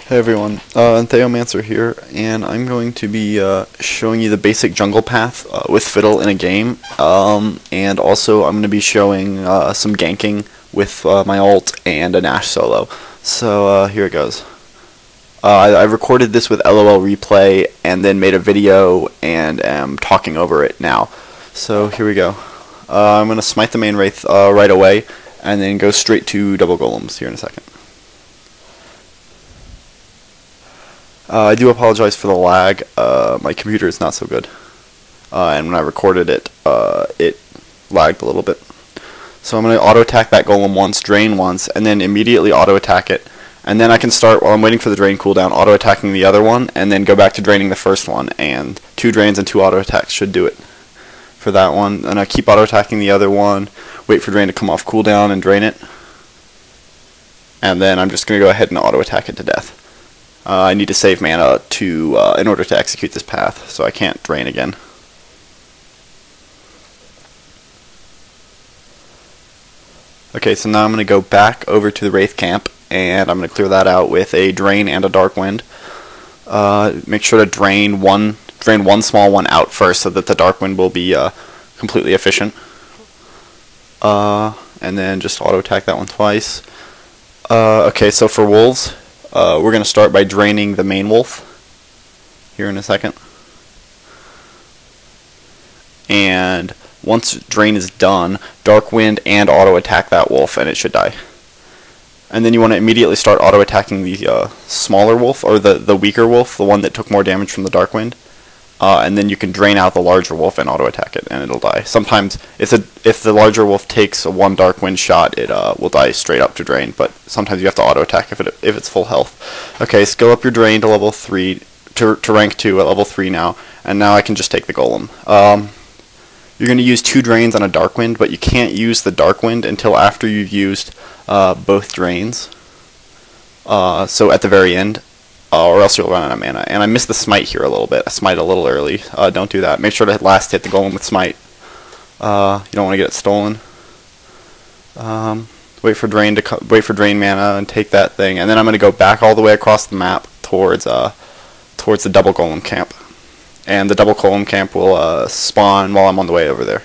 Hey everyone, Entheomancer here, and I'm going to be showing you the basic jungle path with Fiddle in a game, and also I'm going to be showing some ganking with my ult and a nash solo. So here it goes. I recorded this with LOL replay and then made a video and am talking over it now. So here we go. I'm going to smite the main wraith right away and then go straight to double golems here in a second. I do apologize for the lag. My computer is not so good, and when I recorded it, it lagged a little bit. So I'm going to auto-attack that golem once, drain once, and then immediately auto-attack it. And then I can start, while I'm waiting for the drain cooldown, auto-attacking the other one, and then go back to draining the first one. And 2 drains and 2 auto-attacks should do it for that one. And I keep auto-attacking the other one, wait for drain to come off cooldown and drain it. And then I'm just going to go ahead and auto-attack it to death. I need to save mana in order to execute this path, so I can't drain again. Okay, so now I'm going to go back over to the Wraith camp, and I'm going to clear that out with a drain and a dark wind. Make sure to drain one small one out first, so that the dark wind will be completely efficient. And then just auto attack that one twice. Okay, so for wolves, we're going to start by draining the main wolf here in a second. And once drain is done, dark wind and auto attack that wolf and it should die. And then you want to immediately start auto attacking the smaller wolf, or the weaker wolf, the one that took more damage from the dark wind. And then you can drain out the larger wolf and auto attack it and it'll die. Sometimes if the larger wolf takes a 1 dark wind shot, it will die straight up to drain, but sometimes you have to auto attack if it's full health. Okay, skill up your drain to level 3 to rank 2 at level 3 now, and now I can just take the golem. You're going to use 2 drains on a dark wind, but you can't use the dark wind until after you've used both drains. So at the very end. Or else you'll run out of mana. And I missed the smite here a little bit. I smite a little early. Don't do that. Make sure to last hit the golem with smite. You don't want to get it stolen. Wait for drain mana and take that thing. And then I'm going to go back all the way across the map towards the double golem camp. And the double golem camp will spawn while I'm on the way over there.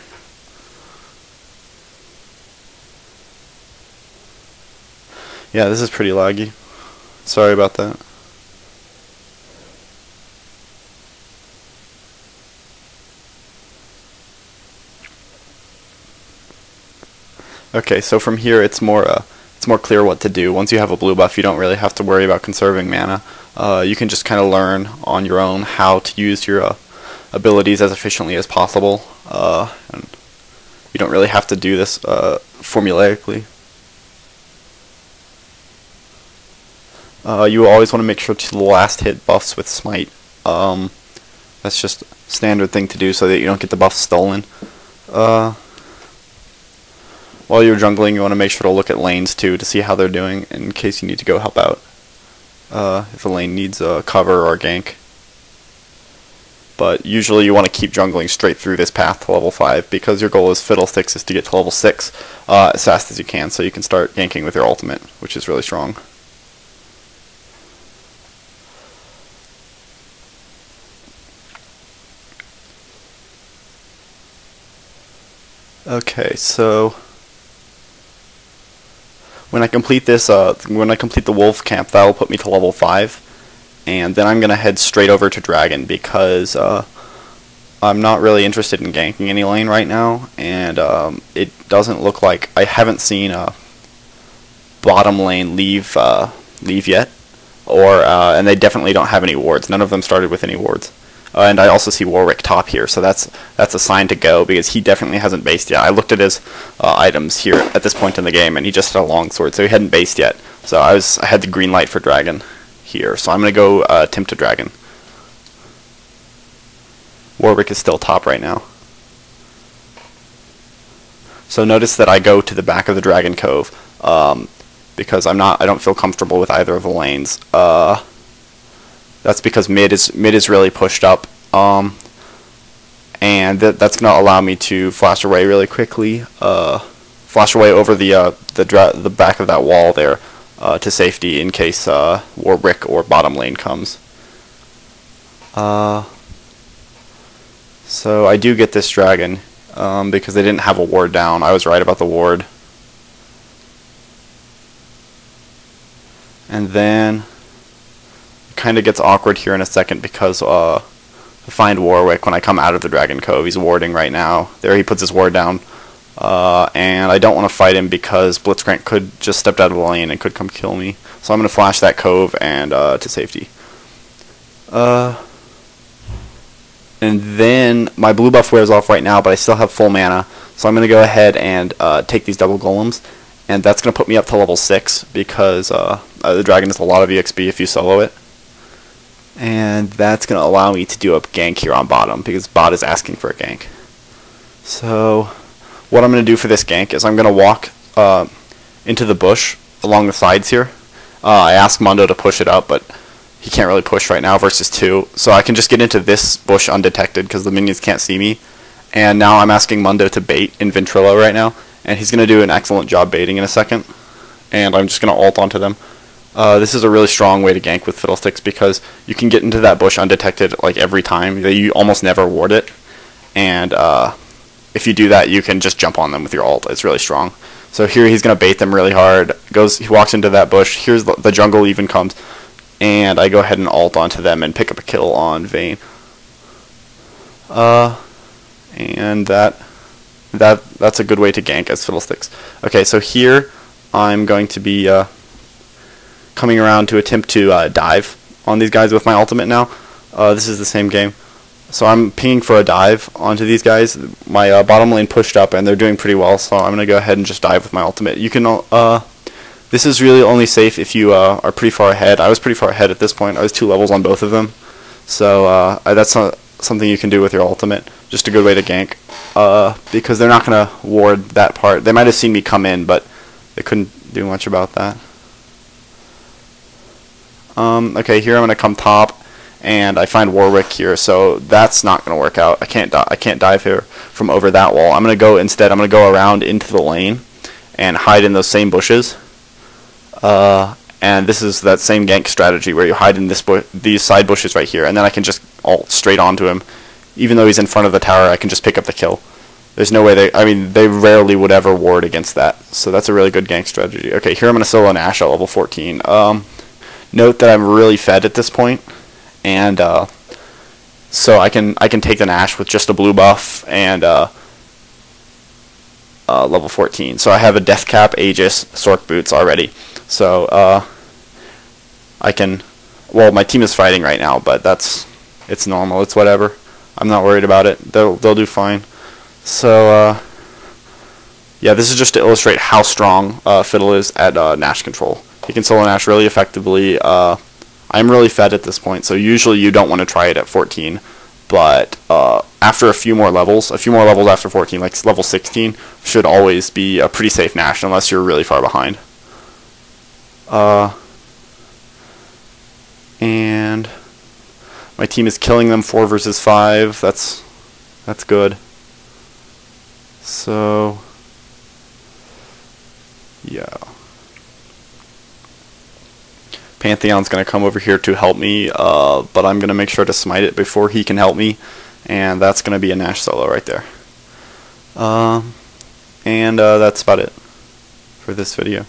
Yeah, this is pretty laggy. Sorry about that. Okay, so from here it's more clear what to do. Once you have a blue buff, you don't really have to worry about conserving mana. You can just kind of learn on your own how to use your abilities as efficiently as possible. And you don't really have to do this formulaically. You always want to make sure to last hit buffs with smite. That's just a standard thing to do so that you don't get the buffs stolen. While you're jungling, you want to make sure to look at lanes too to see how they're doing in case you need to go help out. If a lane needs a cover or a gank. But usually you want to keep jungling straight through this path to level 5 because your goal as Fiddlesticks is to get to level 6 as fast as you can so you can start ganking with your ultimate, which is really strong. Okay, so when I complete this, when I complete the wolf camp, that will put me to level 5, and then I'm going to head straight over to dragon because I'm not really interested in ganking any lane right now, and it doesn't look like I haven't seen a bottom lane leave yet, and they definitely don't have any wards. None of them started with any wards. And I also see Warwick top here, so that's a sign to go because he definitely hasn't based yet. I looked at his items here at this point in the game, and he just had a longsword, so he hadn't based yet. So I had the green light for dragon here, so I'm gonna go attempt to dragon. Warwick is still top right now. So notice that I go to the back of the dragon cove because I don't feel comfortable with either of the lanes. That's because mid is really pushed up, and that's going to allow me to flash away really quickly, flash away over the back of that wall there, to safety in case Warwick or bottom lane comes. So I do get this dragon because they didn't have a ward down. I was right about the ward. And then it kind of gets awkward here in a second because to find Warwick when I come out of the Dragon Cove. He's warding right now. There he puts his ward down. And I don't want to fight him because Blitzcrank could just step out of the lane and could come kill me. So I'm going to flash that cove and to safety. And then my blue buff wears off right now, but I still have full mana. So I'm going to go ahead and take these double golems. And that's going to put me up to level 6 because the dragon is a lot of EXP if you solo it. And that's going to allow me to do a gank here on bottom because bot is asking for a gank. So what I'm going to do for this gank is I'm going to walk into the bush along the sides here. I asked Mundo to push it up, but he can't really push right now versus 2. So I can just get into this bush undetected because the minions can't see me. And now I'm asking Mundo to bait in Ventrilo right now. And he's going to do an excellent job baiting in a second. And I'm just going to ult onto them. This is a really strong way to gank with Fiddlesticks because you can get into that bush undetected like every time. You almost never ward it. And if you do that, you can just jump on them with your ult. It's really strong. So here he's going to bait them really hard. He walks into that bush. Here's the jungle even comes. And I go ahead and ult onto them and pick up a kill on Vayne. And that's a good way to gank as Fiddlesticks. Okay, so here I'm going to be coming around to attempt to dive on these guys with my ultimate now. This is the same game. So I'm pinging for a dive onto these guys. My bottom lane pushed up and they're doing pretty well, so I'm going to go ahead and just dive with my ultimate. You can this is really only safe if you are pretty far ahead. I was pretty far ahead at this point. I was 2 levels on both of them. So that's not something you can do with your ultimate. Just a good way to gank. Because they're not going to ward that part. They might have seen me come in, but they couldn't do much about that. Okay, here I'm going to come top, and I find Warwick here, so that's not going to work out. I can't dive here from over that wall. I'm going to go instead. I'm going to go around into the lane and hide in those same bushes. And this is that same gank strategy where you hide in these side bushes right here, and then I can just ult straight onto him. Even though he's in front of the tower, I can just pick up the kill. There's no way they rarely would ever ward against that. So that's a really good gank strategy. Okay, here I'm going to solo Nash at level 14. Note that I'm really fed at this point, and so I can take the Nash with just a blue buff and level 14. So I have a Death Cap, Aegis, Sork Boots already. So I can. Well, my team is fighting right now, but it's normal. It's whatever. I'm not worried about it. They'll do fine. So yeah, this is just to illustrate how strong Fiddle is at Nash control. He can solo Nash really effectively. I'm really fed at this point, so usually you don't want to try it at 14. But after a few more levels after 14, like level 16, should always be a pretty safe Nash unless you're really far behind. And my team is killing them 4 versus 5. That's good. So yeah. Pantheon's going to come over here to help me, but I'm going to make sure to smite it before he can help me, and that's going to be a Nash solo right there. And that's about it for this video.